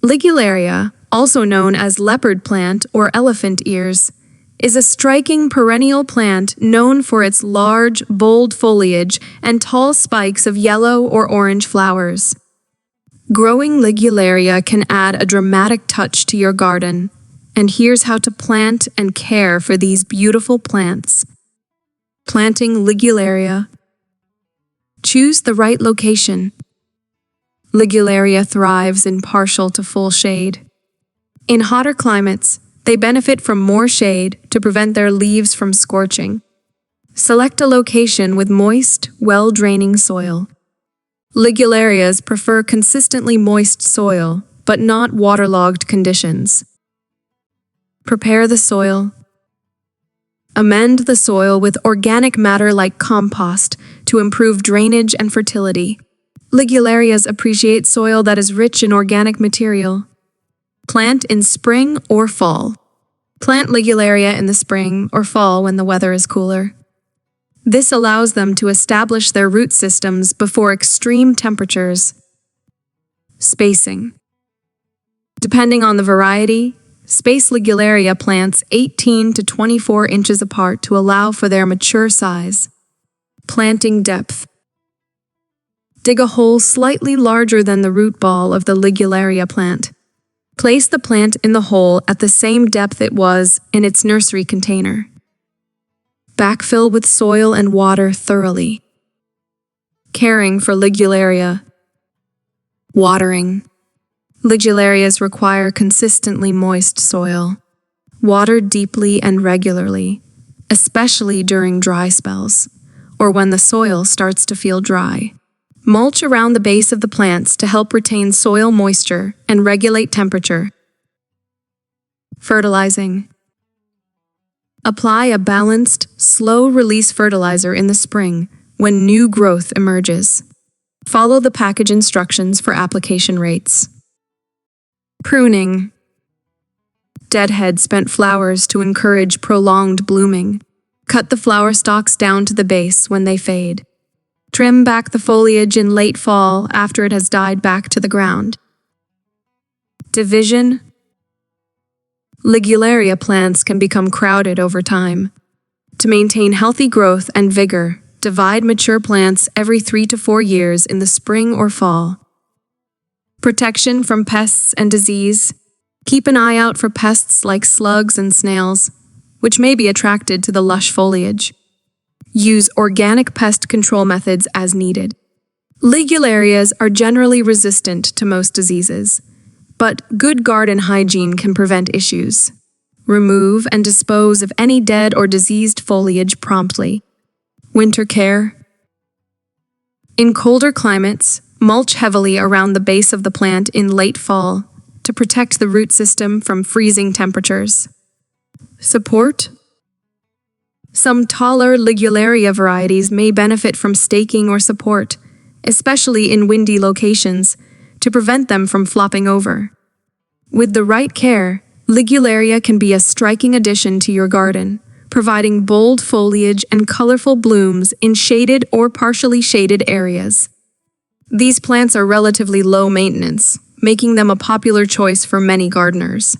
Ligularia, also known as leopard plant or elephant ears, is a striking perennial plant known for its large, bold foliage and tall spikes of yellow or orange flowers. Growing Ligularia can add a dramatic touch to your garden, and here's how to plant and care for these beautiful plants. Planting Ligularia. Choose the right location. Ligularia thrives in partial to full shade. In hotter climates, they benefit from more shade to prevent their leaves from scorching. Select a location with moist, well-draining soil. Ligularias prefer consistently moist soil, but not waterlogged conditions. Prepare the soil. Amend the soil with organic matter like compost to improve drainage and fertility. Ligularias appreciate soil that is rich in organic material. Plant in spring or fall. Plant Ligularia in the spring or fall when the weather is cooler. This allows them to establish their root systems before extreme temperatures. Spacing. Depending on the variety, space Ligularia plants 18 to 24 inches apart to allow for their mature size. Planting depth. Dig a hole slightly larger than the root ball of the Ligularia plant. Place the plant in the hole at the same depth it was in its nursery container. Backfill with soil and water thoroughly. Caring for Ligularia. Watering. Ligularias require consistently moist soil. Water deeply and regularly, especially during dry spells, or when the soil starts to feel dry. Mulch around the base of the plants to help retain soil moisture and regulate temperature. Fertilizing. Apply a balanced, slow-release fertilizer in the spring when new growth emerges. Follow the package instructions for application rates. Pruning. Deadhead spent flowers to encourage prolonged blooming. Cut the flower stalks down to the base when they fade. Trim back the foliage in late fall after it has died back to the ground. Division. Ligularia plants can become crowded over time. To maintain healthy growth and vigor, divide mature plants every 3 to 4 years in the spring or fall. Protection from pests and disease. Keep an eye out for pests like slugs and snails, which may be attracted to the lush foliage. Use organic pest control methods as needed. Ligularias are generally resistant to most diseases, but good garden hygiene can prevent issues. Remove and dispose of any dead or diseased foliage promptly. Winter care. In colder climates, mulch heavily around the base of the plant in late fall to protect the root system from freezing temperatures. Support. Some taller Ligularia varieties may benefit from staking or support, especially in windy locations, to prevent them from flopping over. With the right care, Ligularia can be a striking addition to your garden, providing bold foliage and colorful blooms in shaded or partially shaded areas. These plants are relatively low maintenance, making them a popular choice for many gardeners.